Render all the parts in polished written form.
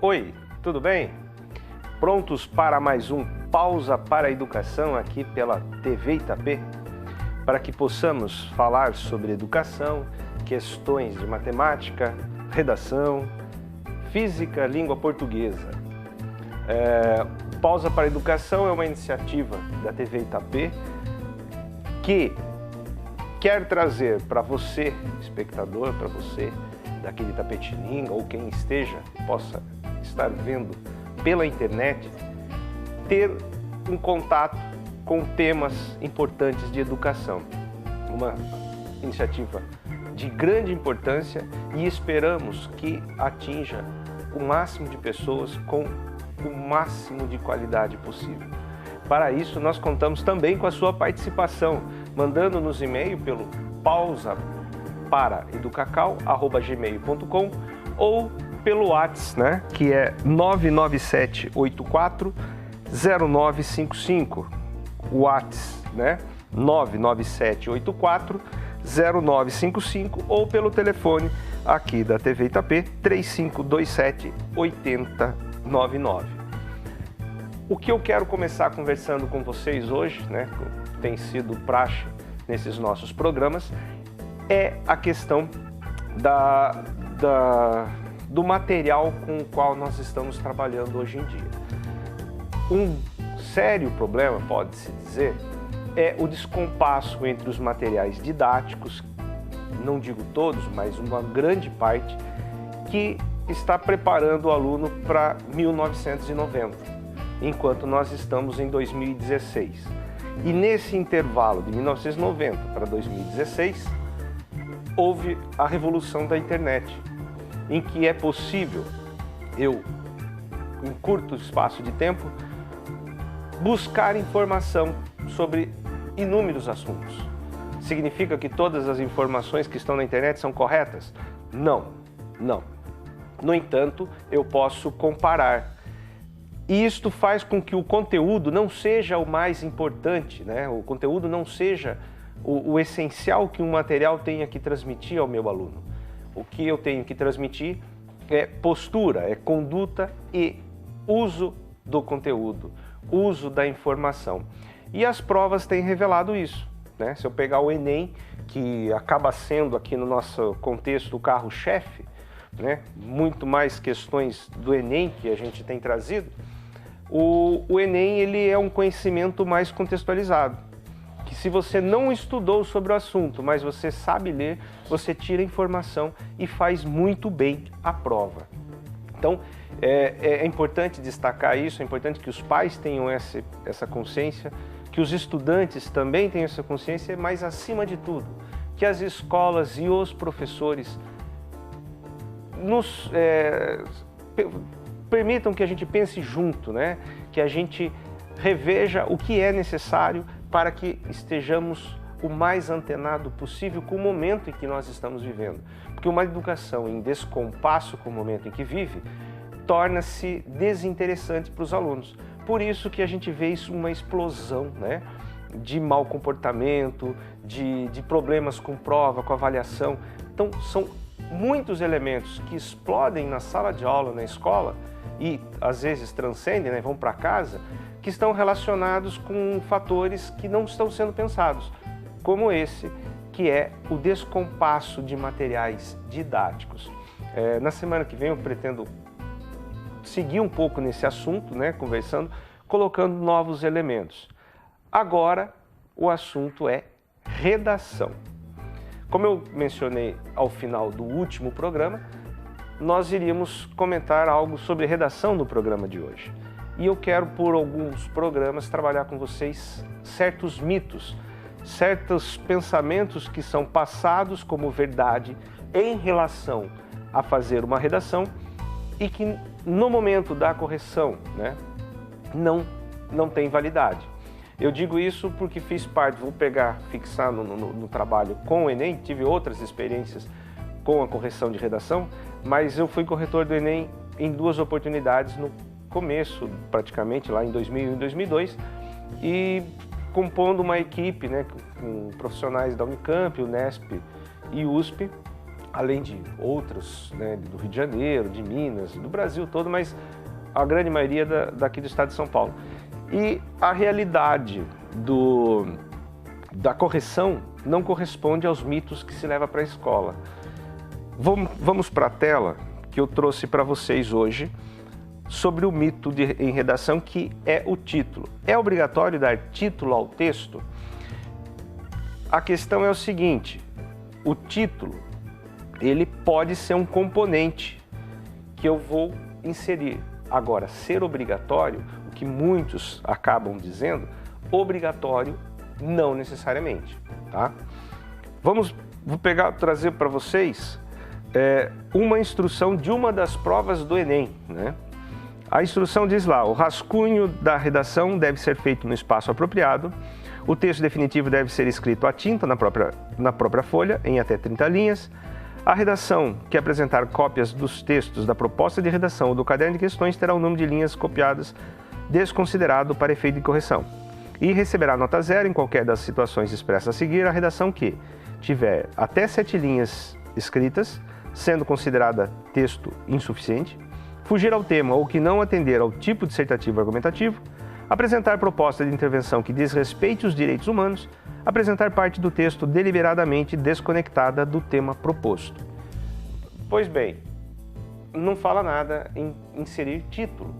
Oi, tudo bem? Prontos para mais um Pausa para a Educação aqui pela TV Itapê? Para que possamos falar sobre educação, questões de matemática, redação, física, língua portuguesa. Pausa para a Educação é uma iniciativa da TV Itapê que quer trazer para você, espectador, para você daqui de Itapetininga ou quem esteja, possa estar vendo pela internet, ter um contato com temas importantes de educação. Uma iniciativa de grande importância e esperamos que atinja o máximo de pessoas com o máximo de qualidade possível. Para isso, nós contamos também com a sua participação, mandando-nos e-mail pelo pausaparaeducacau@gmail.com ou pelo WhatsApp, né, que é 997840955. O WhatsApp, né, 997840955 ou pelo telefone aqui da TV Itapê, 3527-8099. O que eu quero começar conversando com vocês hoje, né, tem sido praxe nesses nossos programas, é a questão do material com o qual nós estamos trabalhando hoje em dia. Um sério problema, pode-se dizer, é o descompasso entre os materiais didáticos, não digo todos, mas uma grande parte, que está preparando o aluno para 1990, enquanto nós estamos em 2016. E nesse intervalo de 1990 para 2016, houve a revolução da internet, em que é possível eu, em curto espaço de tempo, buscar informação sobre inúmeros assuntos. Significa que todas as informações que estão na internet são corretas? Não, não. No entanto, eu posso comparar. E isto faz com que o conteúdo não seja o mais importante, né? O conteúdo não seja o essencial que um material tenha que transmitir ao meu aluno. O que eu tenho que transmitir é postura, é conduta e uso do conteúdo, uso da informação. E as provas têm revelado isso, né? Se eu pegar o Enem, que acaba sendo aqui no nosso contexto o carro-chefe, né? Muito mais questões do Enem que a gente tem trazido, o Enem ele é um conhecimento mais contextualizado, que se você não estudou sobre o assunto, mas você sabe ler, você tira informação e faz muito bem a prova. Então, é importante destacar isso, é importante que os pais tenham essa consciência, que os estudantes também tenham essa consciência, mas acima de tudo, que as escolas e os professores nos permitam que a gente pense junto, né? Que a gente reveja o que é necessário para que estejamos o mais antenado possível com o momento em que nós estamos vivendo. Porque uma educação em descompasso com o momento em que vive torna-se desinteressante para os alunos. Por isso que a gente vê isso uma explosão, né, de mau comportamento, de problemas com prova, com avaliação. Então, são muitos elementos que explodem na sala de aula, na escola, e às vezes transcendem, né, vão para casa, que estão relacionados com fatores que não estão sendo pensados, como esse, que é o descompasso de materiais didáticos. Na semana que vem eu pretendo seguir um pouco nesse assunto, né, conversando, colocando novos elementos. Agora, o assunto é redação. Como eu mencionei ao final do último programa, nós iríamos comentar algo sobre redação no programa de hoje. E eu quero, por alguns programas, trabalhar com vocês certos mitos, certos pensamentos que são passados como verdade em relação a fazer uma redação e que no momento da correção, né, não tem validade. Eu digo isso porque fiz parte, vou fixar no trabalho com o Enem, tive outras experiências com a correção de redação, mas eu fui corretor do Enem em 2 oportunidades no começo, praticamente lá em 2001 e 2002, e compondo uma equipe, né, com profissionais da Unicamp, Unesp e USP, além de outros, né, do Rio de Janeiro, de Minas, do Brasil todo, mas a grande maioria daqui do estado de São Paulo. E a realidade da correção não corresponde aos mitos que se leva para a escola. Vamos para a tela que eu trouxe para vocês hoje sobre o mito em redação, que é o título. É obrigatório dar título ao texto? A questão é o seguinte: o título, ele pode ser um componente que eu vou inserir. Agora, ser obrigatório, o que muitos acabam dizendo, obrigatório não necessariamente, tá? Vou trazer para vocês uma instrução de uma das provas do Enem, né? A instrução diz lá: o rascunho da redação deve ser feito no espaço apropriado, o texto definitivo deve ser escrito à tinta na própria folha, em até 30 linhas, a redação que apresentar cópias dos textos da proposta de redação ou do caderno de questões terá o número de linhas copiadas desconsiderado para efeito de correção e receberá nota 0 em qualquer das situações expressas a seguir. A redação que tiver até 7 linhas escritas, sendo considerada texto insuficiente, fugir ao tema ou que não atender ao tipo dissertativo argumentativo, apresentar proposta de intervenção que desrespeite os direitos humanos, apresentar parte do texto deliberadamente desconectada do tema proposto. Pois bem, não fala nada em inserir título.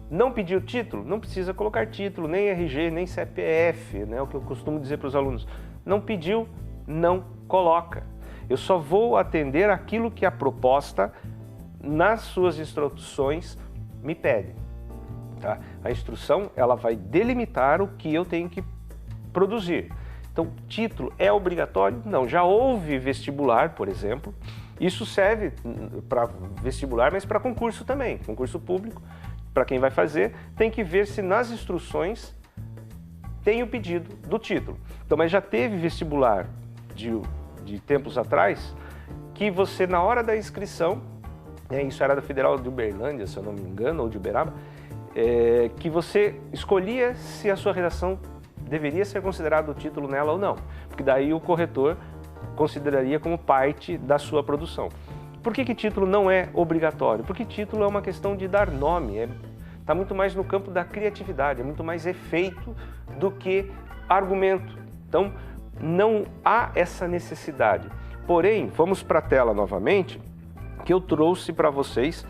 Não pediu título? Não precisa colocar título, nem RG, nem CPF, né? O que eu costumo dizer para os alunos. Não pediu, não coloca. Eu só vou atender aquilo que a proposta, nas suas instruções, me pede. Tá? A instrução, ela vai delimitar o que eu tenho que produzir. Então, título é obrigatório? Não. Já houve vestibular, por exemplo. Isso serve para vestibular, mas para concurso também. Concurso público, para quem vai fazer, tem que ver se nas instruções tem o pedido do título. Então, mas já teve vestibular de tempos atrás, que você, na hora da inscrição, isso era da Federal de Uberlândia, se eu não me engano, ou de Uberaba, que você escolhia se a sua redação deveria ser considerado o título nela ou não, porque daí o corretor consideraria como parte da sua produção. Por que título não é obrigatório? Porque título é uma questão de dar nome, está muito mais no campo da criatividade, é muito mais efeito do que argumento. Então, não há essa necessidade. Porém, vamos para a tela novamente, que eu trouxe para vocês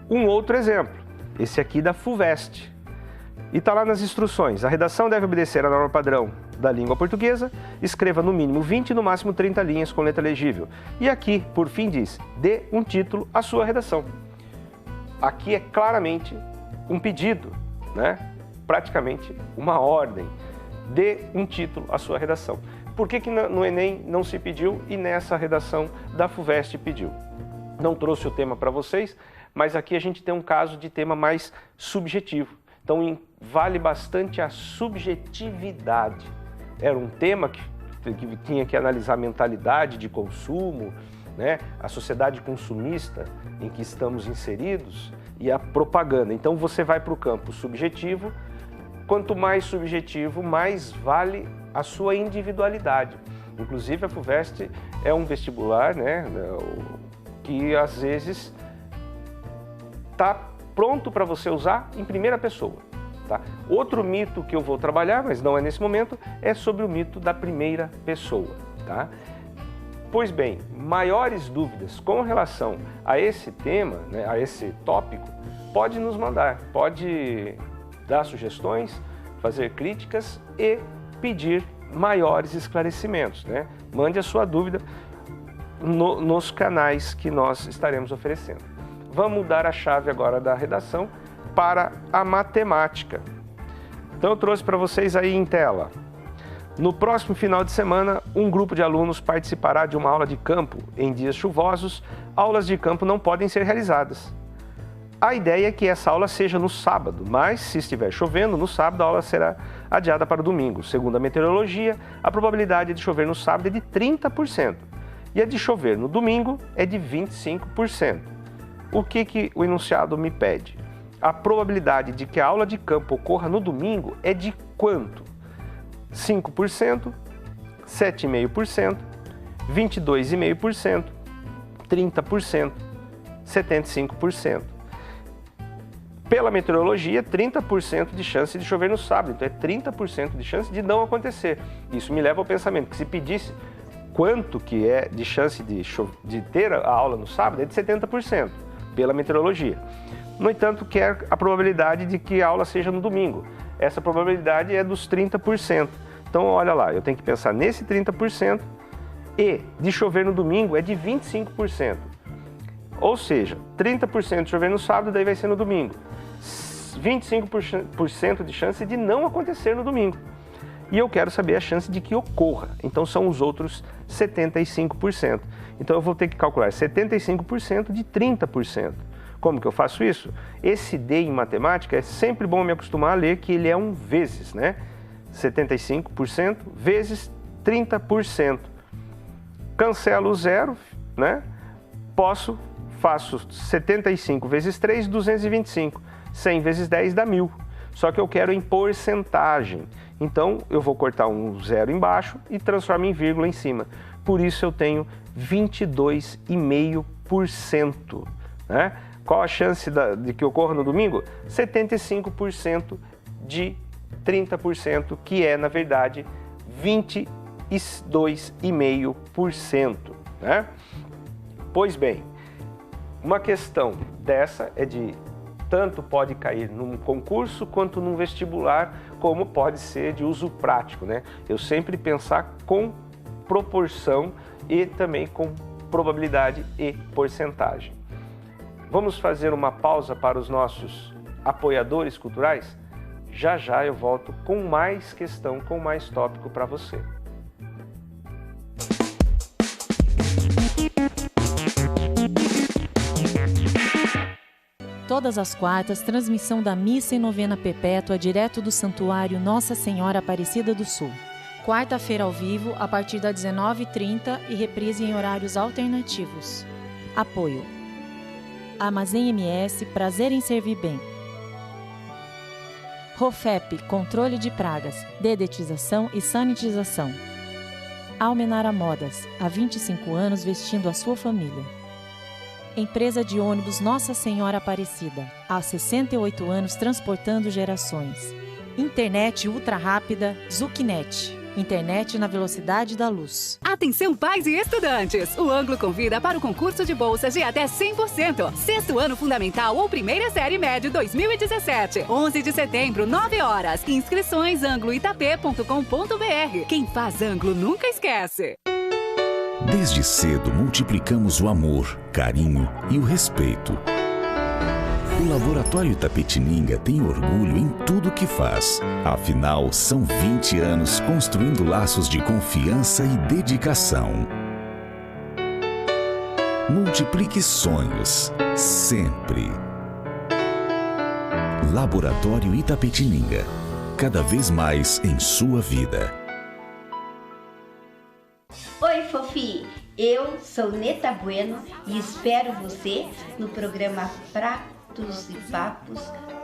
um outro exemplo, esse aqui da FUVEST. E está lá nas instruções: a redação deve obedecer à norma padrão da língua portuguesa, escreva no mínimo 20 e no máximo 30 linhas com letra legível. E aqui, por fim, diz: dê um título à sua redação. Aqui é claramente um pedido, né? Praticamente uma ordem. Dê um título à sua redação. Por que no Enem não se pediu e nessa redação da FUVEST pediu? Não trouxe o tema para vocês, mas aqui a gente tem um caso de tema mais subjetivo. Então, vale bastante a subjetividade. Era um tema que tinha que analisar a mentalidade de consumo, né? A sociedade consumista em que estamos inseridos e a propaganda. Então, você vai para o campo subjetivo. Quanto mais subjetivo, mais vale a sua individualidade. Inclusive, a FUVEST é um vestibular, né, que às vezes está pronto para você usar em primeira pessoa. Tá? Outro mito que eu vou trabalhar, mas não é nesse momento, é sobre o mito da primeira pessoa. Tá? Pois bem, maiores dúvidas com relação a esse tema, né, a esse tópico, pode nos mandar, pode dar sugestões, fazer críticas e pedir maiores esclarecimentos. Né? Mande a sua dúvida nos canais que nós estaremos oferecendo. Vamos mudar a chave agora da redação para a matemática. Então eu trouxe para vocês aí em tela. No próximo final de semana, um grupo de alunos participará de uma aula de campo. Em dias chuvosos, aulas de campo não podem ser realizadas. A ideia é que essa aula seja no sábado, mas se estiver chovendo, no sábado a aula será adiada para o domingo. Segundo a meteorologia, a probabilidade de chover no sábado é de 30% e a de chover no domingo é de 25%. O que o enunciado me pede? A probabilidade de que a aula de campo ocorra no domingo é de quanto? 5%, 7,5%, 22,5%, 30%, 75%. Pela meteorologia, 30% de chance de chover no sábado, então é 30% de chance de não acontecer. Isso me leva ao pensamento que se pedisse quanto que é de chance de ter a aula no sábado, é de 70%, pela meteorologia. No entanto, quer a probabilidade de que a aula seja no domingo. Essa probabilidade é dos 30%. Então, olha lá, eu tenho que pensar nesse 30% e de chover no domingo é de 25%. Ou seja, 30% de chover no sábado, daí vai ser no domingo. 25% de chance de não acontecer no domingo. E eu quero saber a chance de que ocorra. Então, são os outros 75%. Então, eu vou ter que calcular 75% de 30%. Como que eu faço isso? Esse D em matemática é sempre bom me acostumar a ler que ele é um vezes, né? 75% vezes 30%. Cancelo o zero, né? Faço 75 vezes 3, 225. 100 vezes 10 dá 1.000. Só que eu quero em porcentagem. Então, eu vou cortar um zero embaixo e transformo em vírgula em cima. Por isso, eu tenho 22,5%. Né? Qual a chance de que ocorra no domingo? 75% de 30%, que é, na verdade, 22,5%. Né? Pois bem, uma questão dessa é de tanto pode cair num concurso quanto num vestibular, como pode ser de uso prático, né? Eu sempre pensar com proporção e também com probabilidade e porcentagem. Vamos fazer uma pausa para os nossos apoiadores culturais? Já já eu volto com mais questão, com mais tópico para você. Todas as quartas, transmissão da Missa e Novena Perpétua direto do Santuário Nossa Senhora Aparecida do Sul. Quarta-feira ao vivo, a partir das 19h30 e reprise em horários alternativos. Apoio: Armazém MS, prazer em servir bem. Rofep, controle de pragas, dedetização e sanitização. Almenara Modas, há 25 anos vestindo a sua família. Empresa de ônibus Nossa Senhora Aparecida, há 68 anos transportando gerações. Internet ultra rápida Zucnet. Internet na velocidade da luz. Atenção pais e estudantes! O Anglo convida para o concurso de bolsas de até 100%. Sexto ano fundamental ou primeira série médio 2017. 11 de setembro, 9 horas. Inscrições angloitap.com.br. Quem faz Anglo nunca esquece. Desde cedo multiplicamos o amor, carinho e o respeito. O Laboratório Itapetininga tem orgulho em tudo que faz. Afinal, são 20 anos construindo laços de confiança e dedicação. Multiplique sonhos, sempre. Laboratório Itapetininga, cada vez mais em sua vida. Oi, Fofi! Eu sou Neta Bueno e espero você no programa Pratos e Papos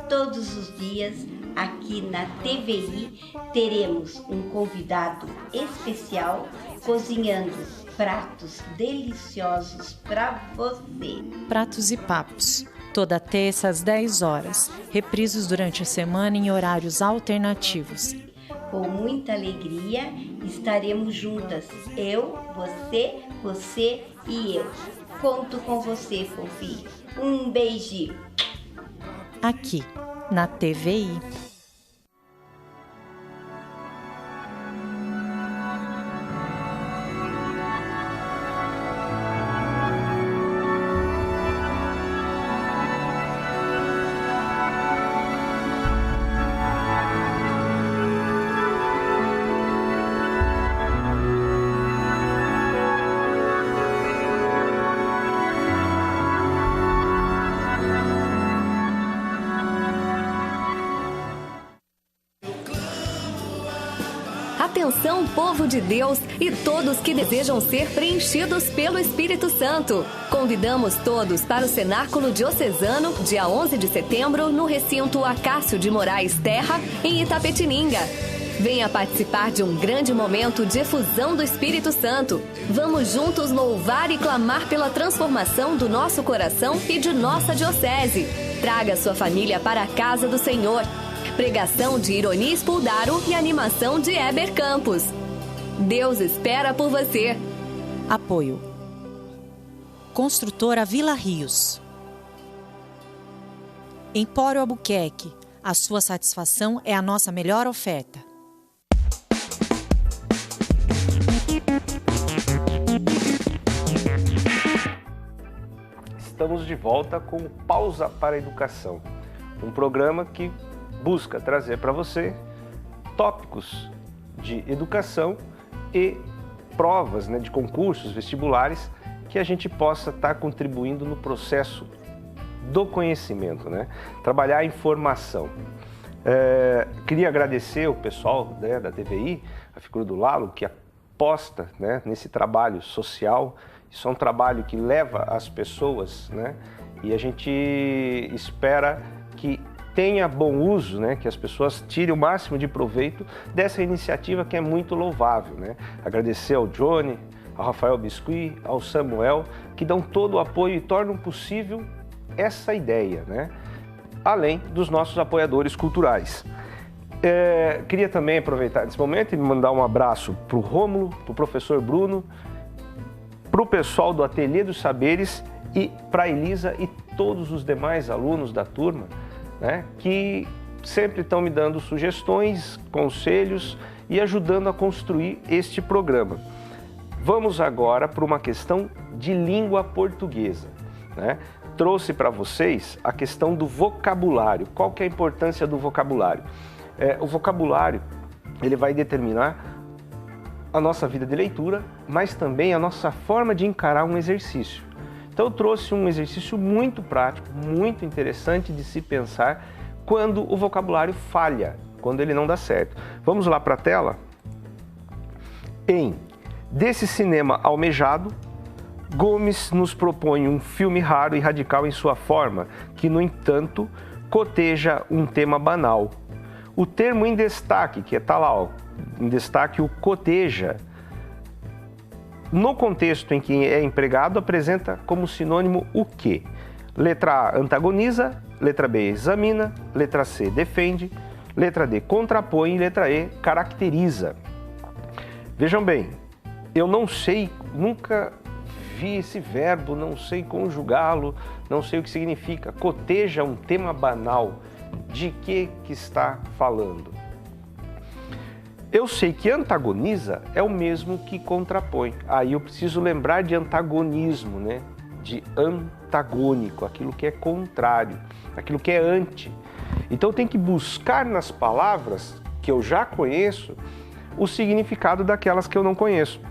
todos os dias aqui na TVI. Teremos um convidado especial cozinhando pratos deliciosos para você. Pratos e Papos, toda terça às 10 horas, reprisos durante a semana em horários alternativos. Com muita alegria estaremos juntas, eu, você e eu. Conto com você, Fofi. Um beijinho. Aqui, na TVI. Atenção, povo de Deus e todos que desejam ser preenchidos pelo Espírito Santo. Convidamos todos para o Cenáculo Diocesano, dia 11 de setembro, no recinto Acácio de Moraes Terra, em Itapetininga. Venha participar de um grande momento de efusão do Espírito Santo. Vamos juntos louvar e clamar pela transformação do nosso coração e de nossa diocese. Traga sua família para a casa do Senhor. Pregação de Ironi Spuldaro e animação de Heber Campos. Deus espera por você. Apoio. Construtora Vila Rios. Empório Albuquerque. A sua satisfação é a nossa melhor oferta. Estamos de volta com o Pausa para a Educação, um programa que busca trazer para você tópicos de educação e provas, né, de concursos vestibulares que a gente possa estar contribuindo no processo do conhecimento, né? Trabalhar a informação. Queria agradecer o pessoal, né, da TVI, a figura do Lalo, que aposta, né, nesse trabalho social. Isso é um trabalho que leva as pessoas, né? E a gente espera que tenha bom uso, né? Que as pessoas tirem o máximo de proveito dessa iniciativa que é muito louvável, né? Agradecer ao Johnny, ao Rafael Biscuit, ao Samuel, que dão todo o apoio e tornam possível essa ideia, né? Além dos nossos apoiadores culturais. Queria também aproveitar esse momento e mandar um abraço para o Rômulo, para o professor Bruno, para o pessoal do Ateliê dos Saberes e para a Elisa e todos os demais alunos da turma, né, que sempre estão me dando sugestões, conselhos e ajudando a construir este programa. Vamos agora para uma questão de língua portuguesa, né? Trouxe para vocês a questão do vocabulário. Qual que é a importância do vocabulário? O vocabulário, ele vai determinar a nossa vida de leitura, mas também a nossa forma de encarar um exercício. Então eu trouxe um exercício muito prático, muito interessante de se pensar quando o vocabulário falha, quando ele não dá certo. Vamos lá para a tela? Desse cinema almejado, Gomes nos propõe um filme raro e radical em sua forma, que, no entanto, coteja um tema banal. O termo em destaque, que está lá, ó, em destaque o coteja, no contexto em que é empregado, apresenta como sinônimo o quê? Letra A, antagoniza, letra B, examina, letra C, defende, letra D, contrapõe, letra E, caracteriza. Vejam bem, eu não sei, nunca vi esse verbo, não sei conjugá-lo, não sei o que significa. Coteja um tema banal. De que está falando? Eu sei que antagoniza é o mesmo que contrapõe. Aí eu preciso lembrar de antagonismo, né? De antagônico, aquilo que é contrário, aquilo que é anti. Então tem que buscar nas palavras que eu já conheço o significado daquelas que eu não conheço.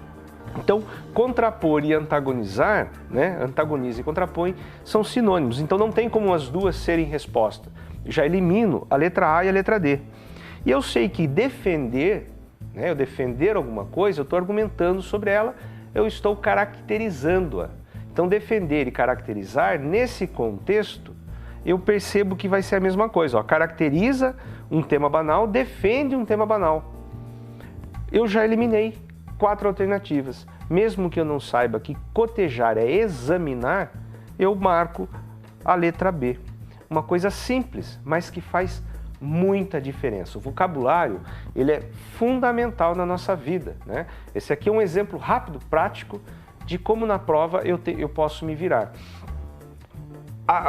Então, contrapor e antagonizar, né? Antagoniza e contrapõe, são sinônimos. Então não tem como as duas serem resposta. Já elimino a letra A e a letra D. E eu sei que defender, né? Eu defender alguma coisa, eu estou argumentando sobre ela, eu estou caracterizando-a. Então, defender e caracterizar, nesse contexto, eu percebo que vai ser a mesma coisa. Ó, caracteriza um tema banal, defende um tema banal. Eu já eliminei 4 alternativas. Mesmo que eu não saiba que cotejar é examinar, eu marco a letra B. Uma coisa simples, mas que faz muita diferença. O vocabulário, ele é fundamental na nossa vida, né? Esse aqui é um exemplo rápido, prático, de como na prova eu posso me virar.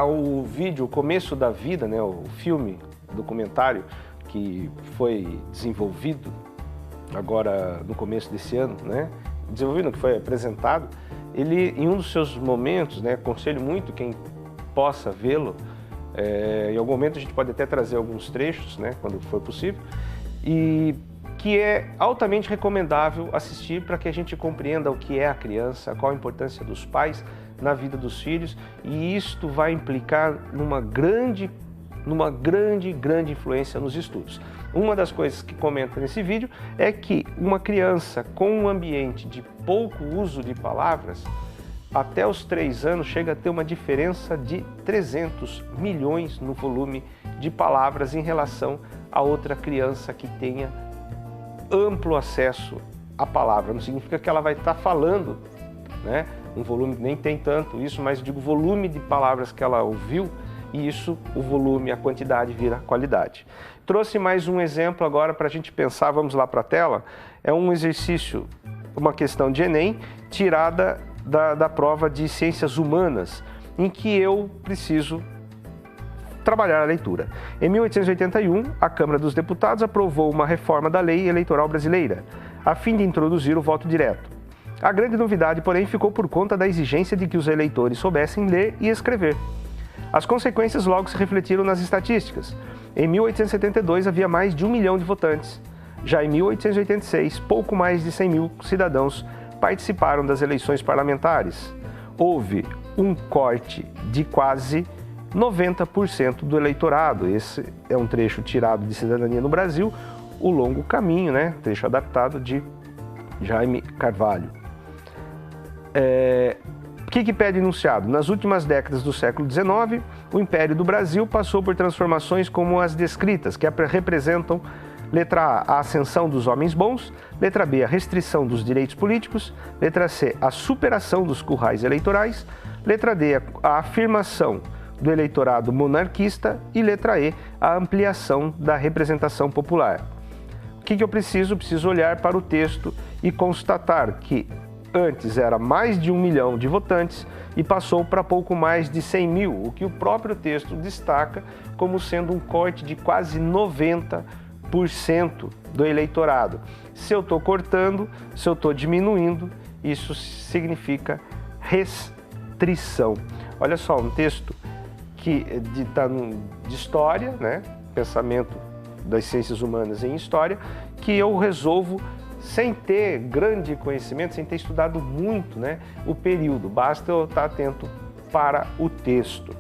O vídeo, o começo da vida, né? O filme, o documentário que foi desenvolvido agora no começo desse ano, né? Desenvolvido, que foi apresentado, ele, em um dos seus momentos, né? Aconselho muito quem possa vê-lo. Em algum momento a gente pode até trazer alguns trechos, né, quando for possível, e que é altamente recomendável assistir para que a gente compreenda o que é a criança, qual a importância dos pais na vida dos filhos, e isto vai implicar numa grande influência nos estudos. Uma das coisas que comenta nesse vídeo é que uma criança com um ambiente de pouco uso de palavras, até os 3 anos chega a ter uma diferença de 300 milhões no volume de palavras em relação a outra criança que tenha amplo acesso à palavra. Não significa que ela vai estar falando, né? Um volume, nem tem tanto isso, mas digo volume de palavras que ela ouviu, e isso, o volume, a quantidade vira qualidade. Trouxe mais um exemplo agora para a gente pensar, vamos lá para a tela. É um exercício, uma questão de Enem, tirada da prova de Ciências Humanas, em que eu preciso trabalhar a leitura. Em 1881, a Câmara dos Deputados aprovou uma reforma da lei eleitoral brasileira, a fim de introduzir o voto direto. A grande novidade, porém, ficou por conta da exigência de que os eleitores soubessem ler e escrever. As consequências logo se refletiram nas estatísticas. Em 1872, havia mais de 1 milhão de votantes. Já em 1886, pouco mais de 100 mil cidadãos participaram das eleições parlamentares. Houve um corte de quase 90% do eleitorado. Esse é um trecho tirado de Cidadania no Brasil, O Longo Caminho, né? Trecho adaptado de Jaime Carvalho. O que pede o enunciado? Nas últimas décadas do século XIX, o Império do Brasil passou por transformações como as descritas, que representam: letra A, a ascensão dos homens bons; letra B, a restrição dos direitos políticos; letra C, a superação dos currais eleitorais; letra D, a afirmação do eleitorado monarquista; e letra E, a ampliação da representação popular. O que eu preciso? Preciso olhar para o texto e constatar que antes era mais de 1 milhão de votantes e passou para pouco mais de 100 mil, o que o próprio texto destaca como sendo um corte de quase 90% do eleitorado. Se eu estou cortando, se eu estou diminuindo, isso significa restrição. Olha só, um texto que está de história, né? Pensamento das ciências humanas em história, que eu resolvo sem ter grande conhecimento, sem ter estudado muito, né, o período. Basta eu estar atento para o texto.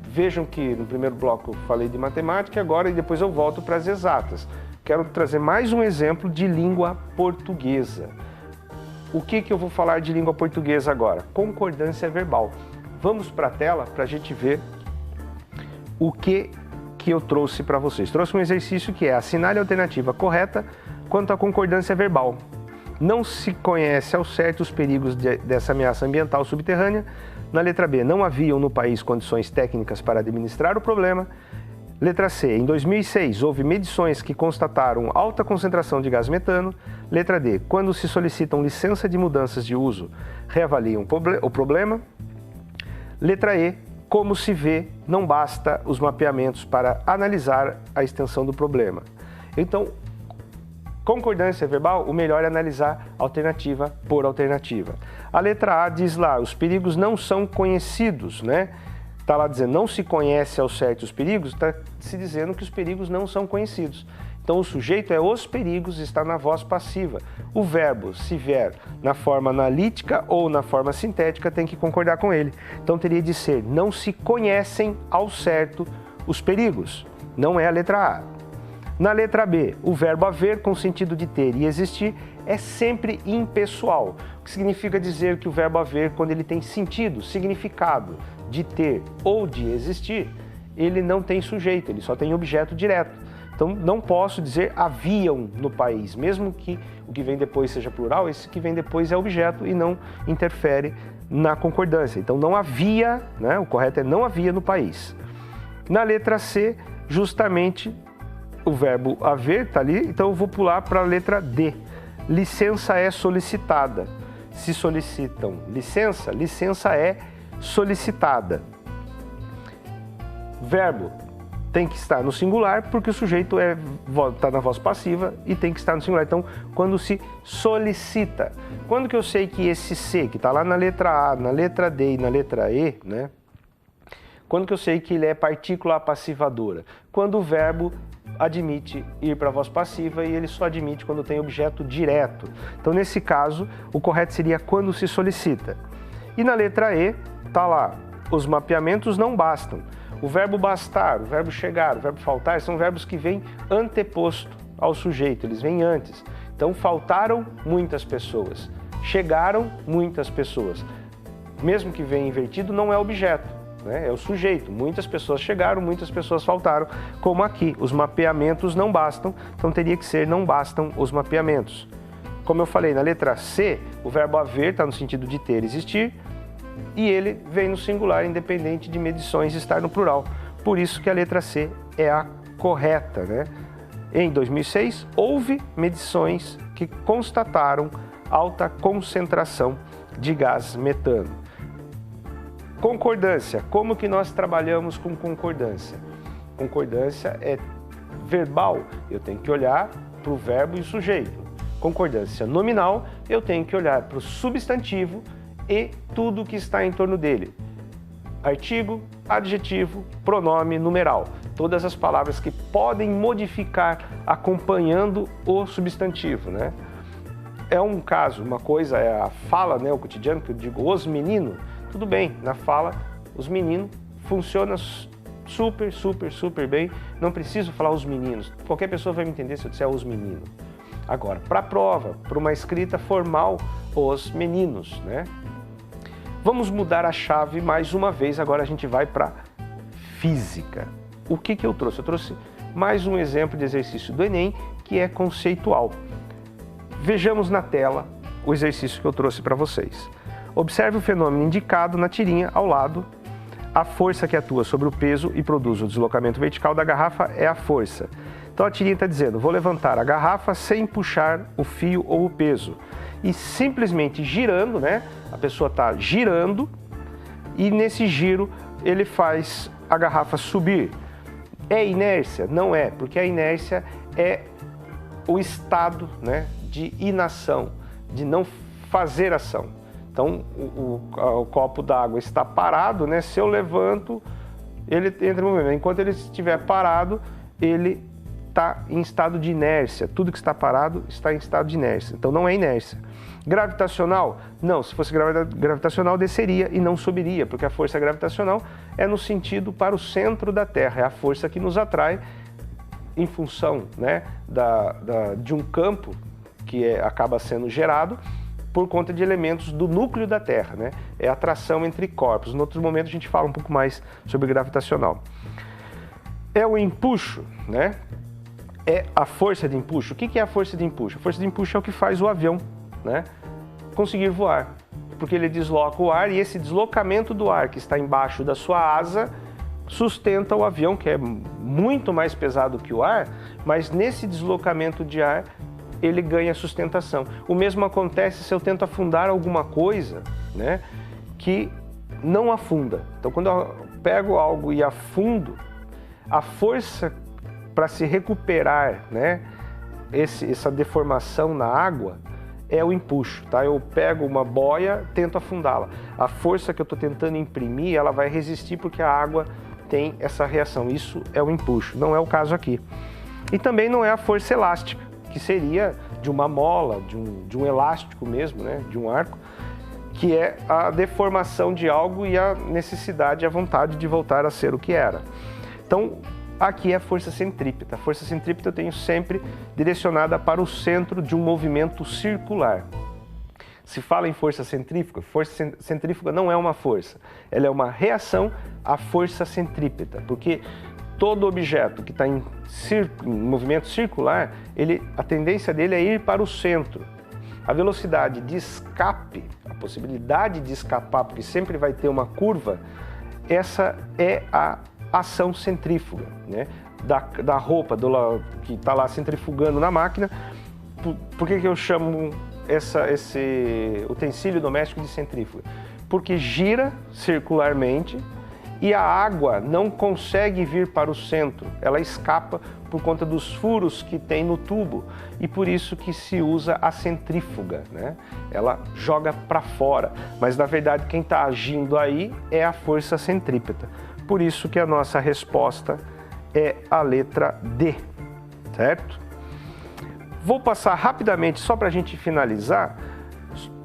Vejam que no primeiro bloco eu falei de matemática agora, e depois eu volto para as exatas. Quero trazer mais um exemplo de língua portuguesa. O que eu vou falar de língua portuguesa agora? Concordância verbal. Vamos para a tela para a gente ver o que eu trouxe para vocês. Trouxe um exercício que é: assinale a alternativa correta quanto à concordância verbal. Não se conhece ao certo os perigos dessa ameaça ambiental subterrânea. Na letra B, não haviam no país condições técnicas para administrar o problema. Letra C, em 2006 houve medições que constataram alta concentração de gás metano. Letra D, quando se solicitam licença de mudanças de uso, reavaliam o problema. Letra E, como se vê, não basta os mapeamentos para analisar a extensão do problema. Então, concordância verbal, o melhor é analisar alternativa por alternativa. A letra A diz lá, os perigos não são conhecidos, né? Está lá dizendo, não se conhece ao certo os perigos, está se dizendo que os perigos não são conhecidos. Então o sujeito é os perigos, está na voz passiva. O verbo, se vier na forma analítica ou na forma sintética, tem que concordar com ele. Então teria de ser, não se conhecem ao certo os perigos. Não é a letra A. Na letra B, o verbo haver com sentido de ter e existir é sempre impessoal, o que significa dizer que o verbo haver, quando ele tem sentido, significado de ter ou de existir, ele não tem sujeito, ele só tem objeto direto. Então não posso dizer haviam no país, mesmo que o que vem depois seja plural, esse que vem depois é objeto e não interfere na concordância. Então não havia, né? O correto é não havia no país. Na letra C, justamente o verbo haver está ali, então eu vou pular para a letra D. Licença é solicitada. Se solicitam licença, licença é solicitada. Verbo tem que estar no singular, porque o sujeito está na voz passiva e tem que estar no singular. Então, quando se solicita. Quando que eu sei que esse C, que está lá na letra A, na letra D e na letra E, né? Quando que eu sei que ele é partícula passivadora? Quando o verbo admite ir para a voz passiva e ele só admite quando tem objeto direto. Então, nesse caso, o correto seria quando se solicita. E na letra E, está lá, os mapeamentos não bastam. O verbo bastar, o verbo chegar, o verbo faltar são verbos que vêm anteposto ao sujeito, eles vêm antes. Então, faltaram muitas pessoas, chegaram muitas pessoas. Mesmo que venha invertido, não é objeto. né? É o sujeito. Muitas pessoas chegaram, muitas pessoas faltaram, como aqui. Os mapeamentos não bastam, então teria que ser não bastam os mapeamentos. Como eu falei, na letra C, o verbo haver está no sentido de ter, existir, e ele vem no singular, independente de medições estar no plural. Por isso que a letra C é a correta, né? Em 2006, houve medições que constataram alta concentração de gás metano. Concordância. Como que nós trabalhamos com concordância? Concordância é verbal. Eu tenho que olhar para o verbo e o sujeito. Concordância nominal, eu tenho que olhar para o substantivo e tudo que está em torno dele. Artigo, adjetivo, pronome, numeral. Todas as palavras que podem modificar acompanhando o substantivo, né? É um caso, uma coisa é a fala, né, o cotidiano, que eu digo os meninos. Tudo bem, na fala, os meninos funciona super bem. Não preciso falar os meninos. Qualquer pessoa vai me entender se eu disser os meninos. Agora, para a prova, para uma escrita formal, os meninos, né? Vamos mudar a chave mais uma vez, agora a gente vai para física. O que eu trouxe? Eu trouxe mais um exemplo de exercício do Enem, que é conceitual. Vejamos na tela o exercício que eu trouxe para vocês. Observe o fenômeno indicado na tirinha ao lado. A força que atua sobre o peso e produz o deslocamento vertical da garrafa é a força. Então a tirinha está dizendo, vou levantar a garrafa sem puxar o fio ou o peso. E simplesmente girando, né? A pessoa está girando e nesse giro ele faz a garrafa subir. É inércia? Não é, porque a inércia é o estado, né, de inação, de não fazer ação. Então o copo d'água está parado, né? Se eu levanto, ele entra em movimento. Enquanto ele estiver parado, ele está em estado de inércia. Tudo que está parado está em estado de inércia. Então não é inércia. Gravitacional? Não, se fosse gravitacional desceria e não subiria, porque a força gravitacional é no sentido para o centro da Terra, é a força que nos atrai em função, né, de um campo que acaba sendo gerado por conta de elementos do núcleo da Terra, né? É a atração entre corpos. Em outros momentos a gente fala um pouco mais sobre gravitacional. É o empuxo, né? É a força de empuxo. O que é a força de empuxo? A força de empuxo é o que faz o avião, né, conseguir voar, porque ele desloca o ar e esse deslocamento do ar que está embaixo da sua asa sustenta o avião, que é muito mais pesado que o ar, mas nesse deslocamento de ar ele ganha sustentação. O mesmo acontece se eu tento afundar alguma coisa, né, que não afunda. Então quando eu pego algo e afundo, a força para se recuperar, né, essa deformação na água é o empuxo, tá? Eu pego uma boia, tento afundá-la. A força que eu estou tentando imprimir, ela vai resistir porque a água tem essa reação. Isso é o empuxo, não é o caso aqui. E também não é a força elástica, que seria de uma mola, de um elástico mesmo, né? De um arco, que é a deformação de algo e a necessidade e a vontade de voltar a ser o que era. Então, aqui é a força centrípeta. A força centrípeta eu tenho sempre direcionada para o centro de um movimento circular. Se fala em força centrífuga não é uma força. Ela é uma reação à força centrípeta, porque todo objeto que está em movimento circular, a tendência dele é ir para o centro. A velocidade de escape, a possibilidade de escapar, porque sempre vai ter uma curva, essa é a ação centrífuga, né? Da roupa que está lá centrifugando na máquina. Por que eu chamo esse utensílio doméstico de centrífuga? Porque gira circularmente e a água não consegue vir para o centro, ela escapa por conta dos furos que tem no tubo e por isso que se usa a centrífuga, né? Ela joga para fora, mas na verdade quem está agindo aí é a força centrípeta. Por isso que a nossa resposta é a letra D, certo? Vou passar rapidamente, só para a gente finalizar,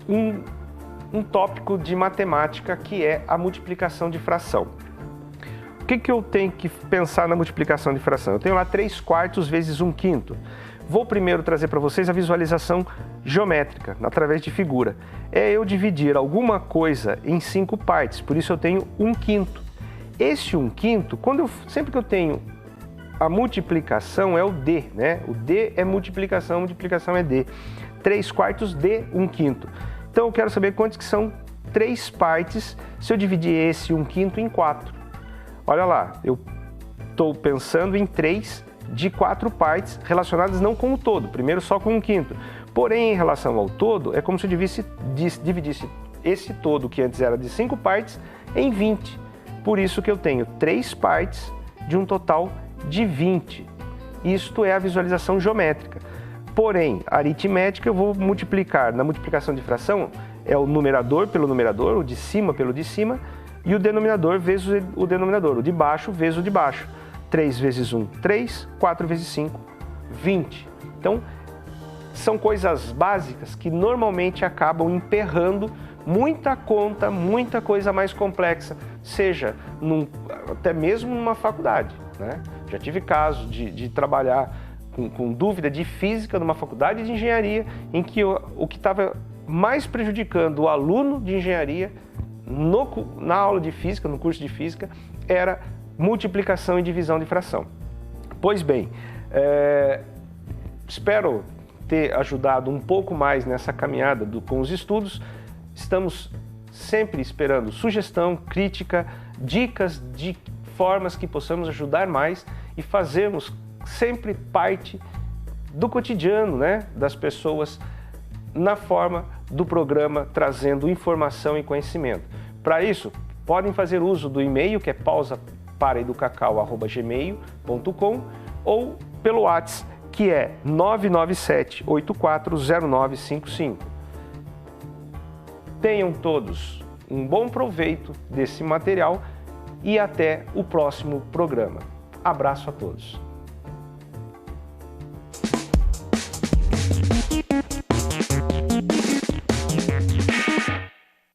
um tópico de matemática que é a multiplicação de fração. O que eu tenho que pensar na multiplicação de fração? Eu tenho lá 3/4 vezes 1/5. Vou primeiro trazer para vocês a visualização geométrica, através de figura. É eu dividir alguma coisa em 5 partes, por isso eu tenho 1/5. Esse 1/5, sempre que eu tenho a multiplicação, é o D, né? O D é multiplicação, multiplicação é D. 3/4 de 1/5. Então eu quero saber quantos que são 3 partes se eu dividir esse 1/5 em 4. Olha lá, eu estou pensando em 3 de 4 partes relacionadas não com o todo, primeiro só com 1/5. Porém, em relação ao todo, é como se eu dividisse esse todo, que antes era de 5 partes, em 20. Por isso que eu tenho 3 partes de um total de 20. Isto é a visualização geométrica. Porém, a aritmética eu vou multiplicar. Na multiplicação de fração, é o numerador pelo numerador, o de cima pelo de cima, e o denominador vezes o denominador, o de baixo vezes o de baixo. 3 vezes 1, 3, 4 vezes 5, 20. Então, são coisas básicas que normalmente acabam emperrando muita conta, muita coisa mais complexa, seja até mesmo numa faculdade, né? Já tive casos de trabalhar com dúvida de física numa faculdade de engenharia, em que o que estava mais prejudicando o aluno de engenharia na aula de física, no curso de física, era multiplicação e divisão de fração. Pois bem, espero ter ajudado um pouco mais nessa caminhada com os estudos. Estamos sempre esperando sugestão, crítica, dicas de formas que possamos ajudar mais e fazermos sempre parte do cotidiano, né, das pessoas na forma do programa, trazendo informação e conhecimento. Para isso, podem fazer uso do e-mail, que é pausaparaeducacau@gmail.com, ou pelo WhatsApp, que é 997-840955. Tenham todos um bom proveito desse material e até o próximo programa. Abraço a todos.